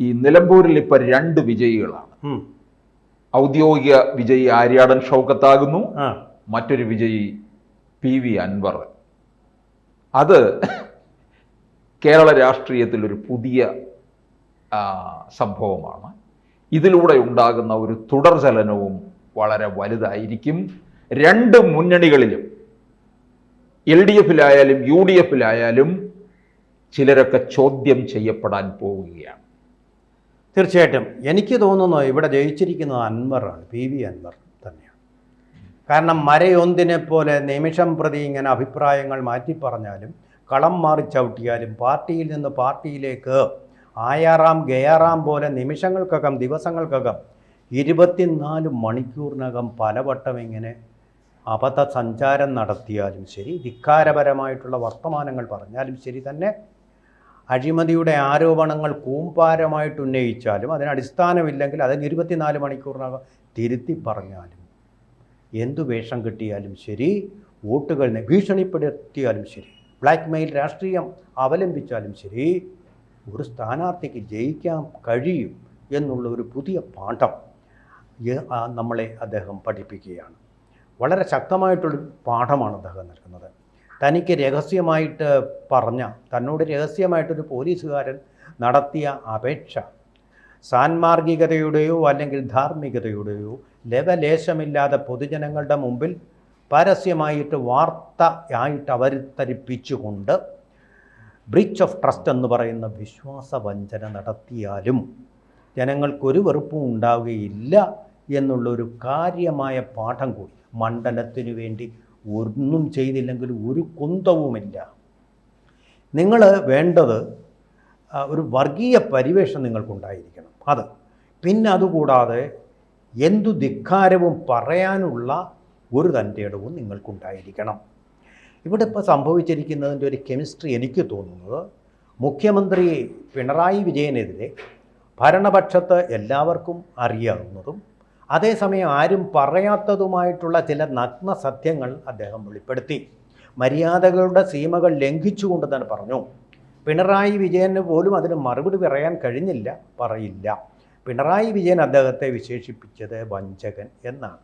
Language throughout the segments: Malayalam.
ഈ നിലമ്പൂരിൽ ഇപ്പൊ 2 വിജയികളാണ്. ഔദ്യോഗിക വിജയി ആര്യാടൻ ഷൗക്കത്താകുന്നു, മറ്റൊരു വിജയി PV അൻവർ. അത് കേരള രാഷ്ട്രീയത്തിൽ ഒരു പുതിയ സംഭവമാണ്. ഇതിലൂടെ ഉണ്ടാകുന്ന ഒരു തുടർചലനവും വളരെ വലുതായിരിക്കും. 2 മുന്നണികളിലും LDF-ലായാലും UDF-ലായാലും ചിലരൊക്കെ ചോദ്യം ചെയ്യപ്പെടാൻ പോവുകയാണ്. തീർച്ചയായിട്ടും എനിക്ക് തോന്നുന്നു ഇവിടെ ജയിച്ചിരിക്കുന്നത് അൻവറാണ്, PV അൻവർ തന്നെയാണ്. കാരണം മരയൊന്നിനെ പോലെ നിമിഷം പ്രതി ഇങ്ങനെ അഭിപ്രായങ്ങൾ മാറ്റിപ്പറഞ്ഞാലും കളം മാറി ചവിട്ടിയാലും പാർട്ടിയിൽ നിന്ന് പാർട്ടിയിലേക്ക് ആയാറാം ഗയാറാം പോലെ നിമിഷങ്ങൾക്കകം ദിവസങ്ങൾക്കകം 24 മണിക്കൂറിനകം പലവട്ടം ഇങ്ങനെ അബദ്ധ സഞ്ചാരം നടത്തിയാലും ശരി, ധിക്കാരപരമായിട്ടുള്ള വർത്തമാനങ്ങൾ പറഞ്ഞാലും ശരി തന്നെ, അഴിമതിയുടെ ആരോപണങ്ങൾ കൂമ്പാരമായിട്ട് ഉന്നയിച്ചാലും അതിനടിസ്ഥാനമില്ലെങ്കിൽ അതിന് 24 മണിക്കൂറിനകം തിരുത്തി പറഞ്ഞാലും, എന്തു വേഷം കിട്ടിയാലും ശരി, വോട്ടുകൾ ഭീഷണിപ്പെടുത്തിയാലും ശരി, ബ്ലാക്ക് മെയിൽ രാഷ്ട്രീയം അവലംബിച്ചാലും ശരി, ഒരു സ്ഥാനാർത്ഥിക്ക് ജയിക്കാൻ കഴിയും എന്നുള്ള ഒരു പുതിയ പാഠം നമ്മളെ അദ്ദേഹം പഠിപ്പിക്കുകയാണ്. വളരെ ശക്തമായിട്ടുള്ളൊരു പാഠമാണ് അദ്ദേഹം നൽകുന്നത്. തനിക്ക് രഹസ്യമായിട്ട് തന്നോട് രഹസ്യമായിട്ടൊരു പോലീസുകാരൻ നടത്തിയ അപേക്ഷ സാൻമാർഗികതയുടെയോ അല്ലെങ്കിൽ ധാർമ്മികതയുടെയോ ലവലേശമില്ലാതെ പൊതുജനങ്ങളുടെ മുമ്പിൽ പരസ്യമായിട്ട് വാർത്തയായിട്ട് അവതരിപ്പിച്ചുകൊണ്ട് ബ്രീച്ച് ഓഫ് ട്രസ്റ്റ് എന്ന് പറയുന്ന വിശ്വാസവഞ്ചന നടത്തിയാലും ജനങ്ങൾക്കൊരു വെറുപ്പും ഉണ്ടാവുകയില്ല എന്നുള്ളൊരു കാര്യമായ പാഠം കൂടി. മണ്ഡലത്തിനു വേണ്ടി ഒന്നും ചെയ്തില്ലെങ്കിൽ ഒരു കുന്തവുമില്ല. നിങ്ങൾ വേണ്ടത് ഒരു വർഗീയ പരിവേഷം നിങ്ങൾക്കുണ്ടായിരിക്കണം. പിന്നെ അതുകൂടാതെ എന്തു ധിക്കാരവും പറയാനുള്ള ഒരു തൻ്റെയിടവും നിങ്ങൾക്കുണ്ടായിരിക്കണം. ഇവിടെ ഇപ്പോൾ സംഭവിച്ചിരിക്കുന്നതിൻ്റെ ഒരു കെമിസ്ട്രി എനിക്ക് തോന്നുന്നത്, മുഖ്യമന്ത്രി പിണറായി വിജയനെതിരെ ഭരണപക്ഷത്ത് എല്ലാവർക്കും അറിയാവുന്നതും അതേസമയം ആരും പറയാത്തതുമായിട്ടുള്ള ചില നഗ്ന സത്യങ്ങൾ അദ്ദേഹം വെളിപ്പെടുത്തി. മര്യാദകളുടെ സീമകൾ ലംഘിച്ചുകൊണ്ട് തന്നെ പറഞ്ഞു. പിണറായി വിജയന് പോലും അതിന് മറുപടി പറയാൻ കഴിഞ്ഞില്ല, പറയില്ല. പിണറായി വിജയൻ അദ്ദേഹത്തെ വിശേഷിപ്പിച്ചത് വഞ്ചകൻ എന്നാണ്.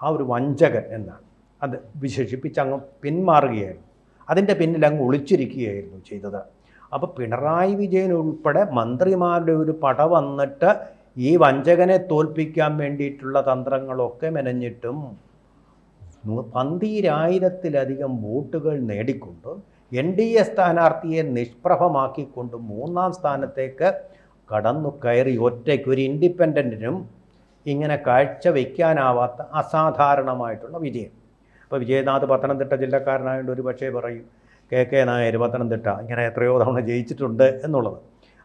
ആ ഒരു വഞ്ചകൻ എന്നാണ് അത് വിശേഷിപ്പിച്ച് അങ്ങ് പിന്മാറുകയായിരുന്നു. അതിൻ്റെ പിന്നിൽ അങ്ങ് ഒളിച്ചിരിക്കുകയായിരുന്നു ചെയ്തത്. അപ്പോൾ പിണറായി വിജയൻ ഉൾപ്പെടെ മന്ത്രിമാരുടെ ഒരു പട വന്നിട്ട് ഈ വഞ്ചകനെ തോൽപ്പിക്കാൻ വേണ്ടിയിട്ടുള്ള തന്ത്രങ്ങളൊക്കെ മെനഞ്ഞിട്ടും 12,000-ത്തിലധികം വോട്ടുകൾ നേടിക്കൊണ്ട് NDA സ്ഥാനാർത്ഥിയെ നിഷ്പ്രഭമാക്കിക്കൊണ്ട് 3-ാം സ്ഥാനത്തേക്ക് കടന്നു കയറി ഒറ്റയ്ക്ക് ഒരു ഇൻഡിപെൻഡൻറ്റിനും ഇങ്ങനെ കാഴ്ചവെക്കാനാവാത്ത അസാധാരണമായിട്ടുള്ള വിജയം. ഇപ്പോൾ വിജയനാഥ് പത്തനംതിട്ട ജില്ലക്കാരനായതുകൊണ്ട് ഒരു പക്ഷേ പറയും KK നായർ പത്തനംതിട്ട ഇങ്ങനെ എത്രയോ തവണ ജയിച്ചിട്ടുണ്ട് എന്നുള്ളത്.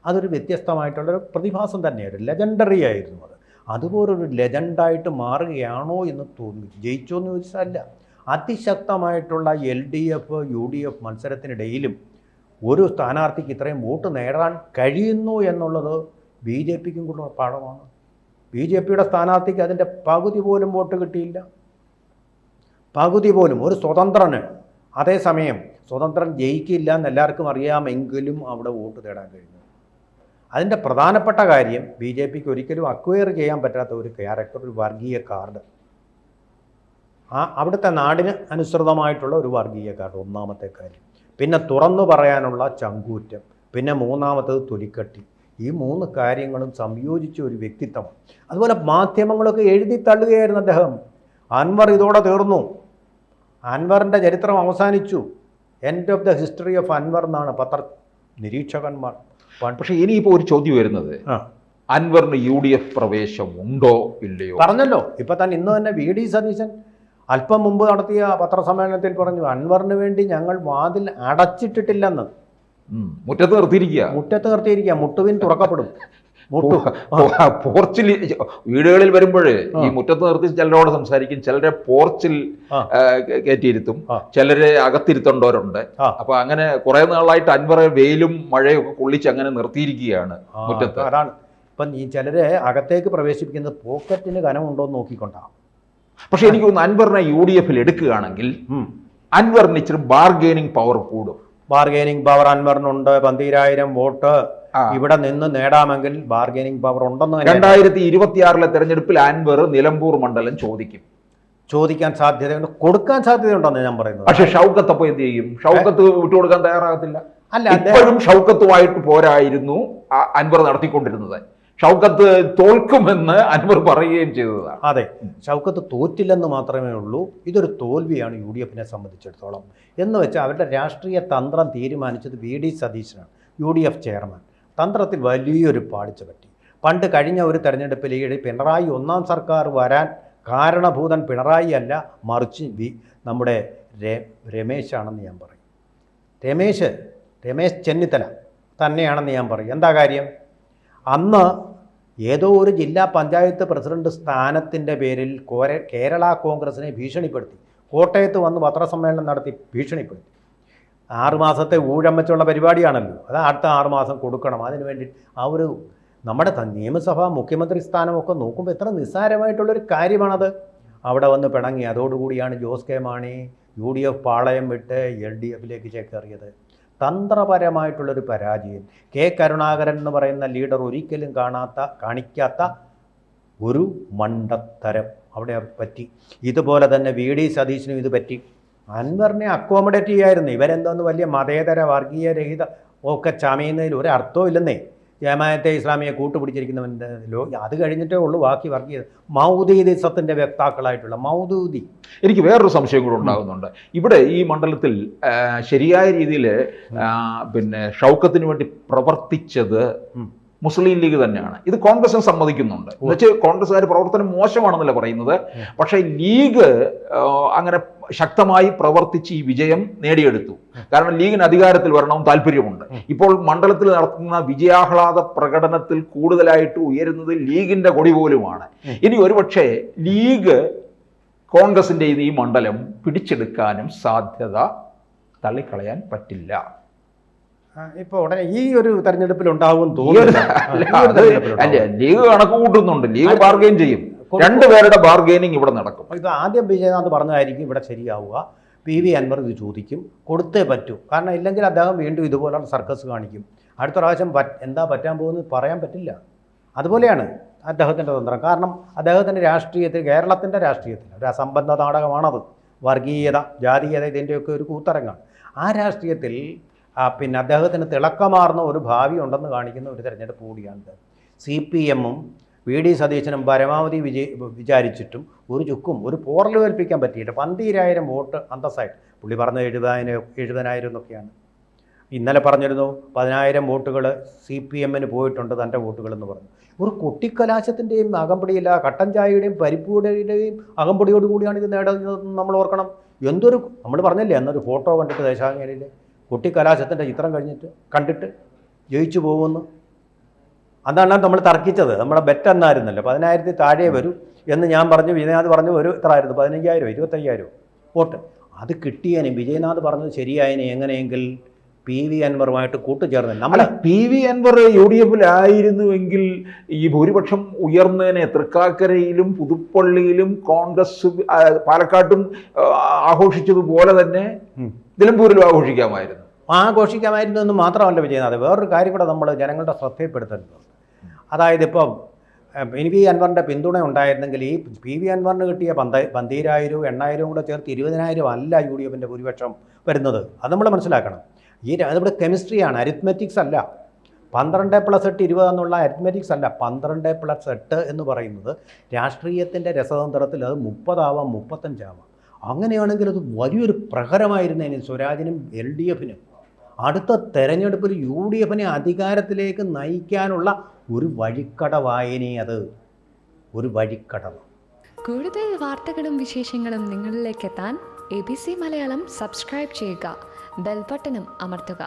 അതൊരു വ്യത്യസ്തമായിട്ടുള്ളൊരു പ്രതിഭാസം തന്നെയായിരുന്നു. ലെജൻഡറി ആയിരുന്നു അത്. അതുപോലൊരു ലെജൻഡായിട്ട് മാറുകയാണോ എന്ന് തോന്നി. ജയിച്ചോ എന്ന് ചോദിച്ചാൽ അതിശക്തമായിട്ടുള്ള LDF UDF മത്സരത്തിനിടയിലും ഒരു സ്ഥാനാർത്ഥിക്ക് ഇത്രയും വോട്ട് നേടാൻ കഴിയുന്നു എന്നുള്ളത് BJPക്കും കൂടെ പാഠമാണ്. BJPയുടെ സ്ഥാനാർത്ഥിക്ക് അതിൻ്റെ പകുതി പോലും വോട്ട് കിട്ടിയില്ല, പകുതി പോലും. ഒരു സ്വതന്ത്രന് അതേസമയം സ്വതന്ത്രൻ ജയിക്കില്ല എന്നെല്ലാവർക്കും അറിയാമെങ്കിലും അവിടെ വോട്ട് നേടാൻ കഴിഞ്ഞു. അതിൻ്റെ പ്രധാനപ്പെട്ട കാര്യം BJPക്ക് ഒരിക്കലും അക്വയർ ചെയ്യാൻ പറ്റാത്ത ഒരു ക്യാരക്ടർ, ഒരു വർഗീയ കാർഡ്. അവിടുത്തെ നാടിന് അനുസൃതമായിട്ടുള്ള ഒരു വർഗീയ കാർഡ് ഒന്നാമത്തെ കാര്യം. പിന്നെ തുറന്നു പറയാനുള്ള ചങ്കൂറ്റം, പിന്നെ മൂന്നാമത്തത് തൊലിക്കട്ടി. ഈ 3 കാര്യങ്ങളും സംയോജിച്ച ഒരു വ്യക്തിത്വമാണ്. അതുപോലെ മാധ്യമങ്ങളൊക്കെ എഴുതി തള്ളുകയായിരുന്നു അദ്ദേഹം. അൻവർ ഇതോടെ തീർന്നു, അൻവറിൻ്റെ ചരിത്രം അവസാനിച്ചു, end of the history of Anwar എന്നാണ് നിരീക്ഷകന്മാർ. പക്ഷേ ഇനിയിപ്പോൾ ഒരു ചോദ്യം വരുന്നത്, അൻവറിന് UDF പ്രവേശം ഉണ്ടോ ഇല്ലയോ? പറഞ്ഞല്ലോ, ഇപ്പം ഇന്ന് തന്നെ VD സതീശൻ അല്പം മുമ്പ് നടത്തിയ പത്രസമ്മേളനത്തിൽ പറഞ്ഞു, അൻവറിന് വേണ്ടി ഞങ്ങൾ വാതിൽ അടച്ചിട്ടിട്ടില്ലെന്ന്. മുറ്റത്ത് നിർത്തിയിരിക്കുക. മുട്ടുവിൻ തുറക്കപ്പെടും. പോർച്ചിൽ വീടുകളിൽ വരുമ്പോഴേ ഈ മുറ്റത്ത് നിർത്തി ചിലരോട് സംസാരിക്കും, ചിലരെ പോർച്ചിൽ കയറ്റിയിരുത്തും, ചിലരെ അകത്തിരുത്തേണ്ടവരുണ്ട്. അപ്പൊ അങ്ങനെ കുറെ നാളായിട്ട് അൻവറെ വെയിലും മഴയും ഒക്കെ കൊള്ളിച്ച് അങ്ങനെ നിർത്തിയിരിക്കുകയാണ് മുറ്റത്ത്. അതാണ് ഇപ്പം ഈ ചിലരെ അകത്തേക്ക് പ്രവേശിപ്പിക്കുന്നത് പോക്കറ്റിന് കനമുണ്ടോ എന്ന് നോക്കിക്കൊണ്ടാണ്. പക്ഷെ എനിക്ക് തോന്നുന്നു അൻവറിനെ UDF എടുക്കുകയാണെങ്കിൽ അൻവറിന് ഇച്ചിരി ബാർഗെയിനിങ് പവർ കൂടും. ബാർഗെയിനിങ് പവർ അൻവറിനുണ്ട്. 12,000 വോട്ട് ഇവിടെ നിന്ന് നേടാമെങ്കിൽ ബാർഗൈനിങ് പവർ ഉണ്ടെന്ന് 2026 തെരഞ്ഞെടുപ്പിൽ അൻവർ നിലമ്പൂർ മണ്ഡലം ചോദിക്കാൻ സാധ്യതയുണ്ട്, കൊടുക്കാൻ സാധ്യതയുണ്ടെന്ന് ഞാൻ പറയുന്നത്. പക്ഷെ ഷൗക്കത്ത് അപ്പോൾ എന്ത് ചെയ്യും? ഷൗക്കത്ത് വിട്ടുകൊടുക്കാൻ തയ്യാറാകത്തില്ല. അല്ല, ഇപ്പോഴും ഷൗക്കത്തുമായിട്ട് പോരായിരുന്നു അൻവർ നടത്തിക്കൊണ്ടിരുന്നത്. ഷൗക്കത്ത് തോൽക്കുമെന്ന് അൻവർ പറയുകയും ചെയ്തതാണ്. അതെ, ഷൗക്കത്ത് തോറ്റില്ലെന്ന് മാത്രമേ ഉള്ളൂ. ഇതൊരു തോൽവിയാണ് UDF-നെ സംബന്ധിച്ചിടത്തോളം. എന്ന് വെച്ചാൽ അവരുടെ രാഷ്ട്രീയ തന്ത്രം തീരുമാനിച്ചത് VD സതീശനാണ്, UDF ചെയർമാൻ. തന്ത്രത്തിൽ വലിയൊരു പാളിച്ച പറ്റി. പണ്ട് കഴിഞ്ഞ ഒരു തെരഞ്ഞെടുപ്പിൽ പിണറായി ഒന്നാം സർക്കാർ വരാൻ കാരണഭൂതൻ പിണറായി അല്ല, മറിച്ച് നമ്മുടെ രമേശാണെന്ന് ഞാൻ പറയും. രമേശ് ചെന്നിത്തല തന്നെയാണെന്ന് ഞാൻ പറയും. എന്താ കാര്യം? അന്ന് ഏതോ ഒരു ജില്ലാ പഞ്ചായത്ത് പ്രസിഡന്റ് സ്ഥാനത്തിൻ്റെ പേരിൽ കേരള കോൺഗ്രസിനെ ഭീഷണിപ്പെടുത്തി. കോട്ടയത്ത് വന്ന് പത്രസമ്മേളനം നടത്തി ഭീഷണിപ്പെടുത്തി. 6 മാസത്തെ ഊഴം വെച്ചുള്ള പരിപാടിയാണല്ലോ, അത് അടുത്ത 6 മാസം കൊടുക്കണം. അതിനു വേണ്ടി നമ്മുടെ നിയമസഭ മുഖ്യമന്ത്രി സ്ഥാനമൊക്കെ നോക്കുമ്പോൾ എത്ര നിസ്സാരമായിട്ടുള്ളൊരു കാര്യമാണത്. അവിടെ വന്ന് പിണങ്ങി. അതോടുകൂടിയാണ് ജോസ് കെ മാണി UDF പാളയം വിട്ട് LDF-ലേക്ക് ചേക്കേറിയത്. തന്ത്രപരമായിട്ടുള്ളൊരു പരാജയം. കെ കരുണാകരൻ എന്ന് പറയുന്ന ലീഡർ ഒരിക്കലും കാണിക്കാത്ത ഒരു മണ്ടത്തരം അവിടെ പറ്റി. ഇതുപോലെ തന്നെ VD സതീശനും ഇത് പറ്റി. അൻവറിനെ അക്കോമഡേറ്റ് ചെയ്യായിരുന്നു. ഇവരെന്തോന്ന് വലിയ മതേതര വർഗീയ രഹിത ഒക്കെ ചമയുന്നതിൽ ഒരു അർത്ഥവും ഇല്ലെന്നേ. ജമാഅത്തെ ഇസ്ലാമിയെ കൂട്ടുപിടിച്ചിരിക്കുന്നവൻ്റെ അത് കഴിഞ്ഞിട്ടേ ഉള്ളൂ ബാക്കി വർഗീയത. മൗദൂദിസത്തിൻ്റെ വ്യക്താക്കളായിട്ടുള്ള മൗദൂദി. എനിക്ക് വേറൊരു സംശയം കൂടെ ഉണ്ടാകുന്നുണ്ട്. ഇവിടെ ഈ മണ്ഡലത്തിൽ ശരിയായ രീതിയിൽ ഷൗക്കത്തിന് വേണ്ടി പ്രവർത്തിച്ചത് മുസ്ലിം ലീഗ് തന്നെയാണ്. ഇത് കോൺഗ്രസും സമ്മതിക്കുന്നുണ്ട്. എന്നുവെച്ചാൽ കോൺഗ്രസ്സുകാർ പ്രവർത്തനം മോശമാണെന്നല്ല പറയുന്നത്, പക്ഷേ ലീഗ് അങ്ങനെ ശക്തമായി പ്രവർത്തിച്ച് ഈ വിജയം നേടിയെടുത്തു. കാരണം ലീഗിന് അധികാരത്തിൽ വരണമെന്ന് താല്പര്യമുണ്ട്. ഇപ്പോൾ മണ്ഡലത്തിൽ നടത്തുന്ന വിജയാഹ്ലാദ പ്രകടനത്തിൽ കൂടുതലായിട്ട് ഉയരുന്നത് ലീഗിന്റെ കൊടി പോലുമാണ്. ഇനി ഒരുപക്ഷെ ലീഗ് കോൺഗ്രസിന്റെ ഈ മണ്ഡലം പിടിച്ചെടുക്കാനും സാധ്യത തള്ളിക്കളയാൻ പറ്റില്ല. ഇപ്പോൾ ഉടനെ ഈ ഒരു തെരഞ്ഞെടുപ്പിൽ ഉണ്ടാവും ലീഗ് കണക്ക് കൂട്ടുന്നുണ്ട്. ലീഗ് ബാർഗെയിൻ ചെയ്യും. രണ്ടുപേരുടെ ബാർഗെയിനിങ് ഇവിടെ നടക്കും. ഇത് ആദ്യം വിജയനാഥ് പറഞ്ഞതായിരിക്കും ഇവിടെ ശരിയാവുക. PV അൻവർ ഇത് ചോദിക്കും, കൊടുത്തേ പറ്റൂ. കാരണം ഇല്ലെങ്കിൽ അദ്ദേഹം വീണ്ടും ഇതുപോലുള്ള സർക്കസ് കാണിക്കും. അടുത്ത പ്രാവശ്യം എന്താ പറ്റാൻ പോകുന്നത് പറയാൻ പറ്റില്ല. അതുപോലെയാണ് അദ്ദേഹത്തിൻ്റെ തന്ത്രം. കാരണം അദ്ദേഹത്തിൻ്റെ രാഷ്ട്രീയത്തിൽ, കേരളത്തിൻ്റെ രാഷ്ട്രീയത്തിൽ ഒരു അസംബന്ധ നാടകമാണത്. വർഗീയത, ജാതീയത, ഇതിൻ്റെയൊക്കെ ഒരു കൂത്തരങ്ങാണ്. ആ രാഷ്ട്രീയത്തിൽ അദ്ദേഹത്തിന് തിളക്കമാർന്ന ഒരു ഭാവി ഉണ്ടെന്ന് കാണിക്കുന്ന ഒരു തെരഞ്ഞെടുപ്പ് കൂടിയാണിത്. CPM-ഉം VD സതീശനും പരമാവധി വിചാരിച്ചിട്ടും ഒരു ചുക്കും ഒരു പോറൽ ഏൽപ്പിക്കാൻ പറ്റിയില്ല. 12,000 വോട്ട് അന്തസ്സായിട്ട്. പുള്ളി പറഞ്ഞത് 70,000 എന്നൊക്കെയാണ്. ഇന്നലെ പറഞ്ഞിരുന്നു 10,000 വോട്ടുകൾ CPM-ന് പോയിട്ടുണ്ട് തൻ്റെ വോട്ടുകളെന്ന് പറഞ്ഞു. ഒരു കൊട്ടിക്കലാശത്തിൻ്റെയും അകമ്പടിയില്ല, കട്ടൻ ചായയുടെയും പരിപ്പുടയുടെയും അകമ്പടിയോടുകൂടിയാണ് ഇത് നേടുന്നതെന്ന് നമ്മൾ ഓർക്കണം. നമ്മൾ പറഞ്ഞില്ലേ എന്നൊരു ഫോട്ടോ കണ്ടിട്ട് ദേശാംഗേരിയിൽ കൊട്ടിക്കലാശത്തിൻ്റെ ചിത്രം കണ്ടിട്ട് ജയിച്ചു പോകുമെന്ന്. അതാണ് നമ്മൾ തർക്കിച്ചത്. നമ്മുടെ ബെറ്റ് എന്നായിരുന്നല്ലോ 10,000 താഴെ വരും എന്ന് ഞാൻ പറഞ്ഞു. വിജയനാഥ് പറഞ്ഞു ഒരു എത്ര ആയിരുന്നു, 15,000 25,000 വോട്ട്. അത് കിട്ടിയതിന് വിജയനാഥ് പറഞ്ഞത് ശരിയായതിന് എങ്ങനെയെങ്കിൽ PV അൻവറുമായിട്ട് കൂട്ടുചേർന്ന് നമ്മളെ PV അൻവർ UDF-ലായിരുന്നുവെങ്കിൽ ഈ ഭൂരിപക്ഷം ഉയർന്നതിനെ തൃക്കാക്കരയിലും പുതുപ്പള്ളിയിലും കോൺഗ്രസ് പാലക്കാട്ടും ആഘോഷിച്ചതുപോലെ തന്നെ നിലമ്പൂരിലും ആഘോഷിക്കാമായിരുന്നു എന്ന് മാത്രമല്ല വിജയനാഥ്, വേറൊരു കാര്യം കൂടെ നമ്മൾ ജനങ്ങളുടെ ശ്രദ്ധയിൽപ്പെടുത്തുന്നുണ്ട്. അതായത് ഇപ്പം PV അൻവറിൻ്റെ പിന്തുണ ഉണ്ടായിരുന്നെങ്കിൽ ഈ PV അൻവറിന് കിട്ടിയ 12,000 8,000 കൂടെ ചേർത്ത് 20,000 അല്ല UDF-ൻ്റെ ഭൂരിപക്ഷം വരുന്നത്. അത് നമ്മൾ മനസ്സിലാക്കണം. അതിവിടെ കെമിസ്ട്രിയാണ്, അരിത്മെറ്റിക്സ് അല്ല. 12+8 20 എന്നുള്ള അരിത്മെറ്റിക്സ് അല്ല. 12+8 എന്ന് പറയുന്നത് രാഷ്ട്രീയത്തിൻ്റെ രസതന്ത്രത്തിൽ അത് 30 ആവാം 35 ആവാം. അങ്ങനെയാണെങ്കിൽ അത് വലിയൊരു പ്രഹരമായിരുന്നതിന് സ്വരാജിനും LDF-നും. അടുത്ത തെരഞ്ഞെടുപ്പിൽ UDF-നെ അധികാരത്തിലേക്ക് നയിക്കാനുള്ള ഒരു വഴിക്കടവായനെ അത് ഒരു വഴിക്കടവ്. കൂടുതൽ വാർത്തകളും വിശേഷങ്ങളും നിങ്ങളിലേക്ക് എത്താൻ ABC മലയാളം സബ്സ്ക്രൈബ് ചെയ്യുക, ബെൽ ബട്ടണും അമർത്തുക.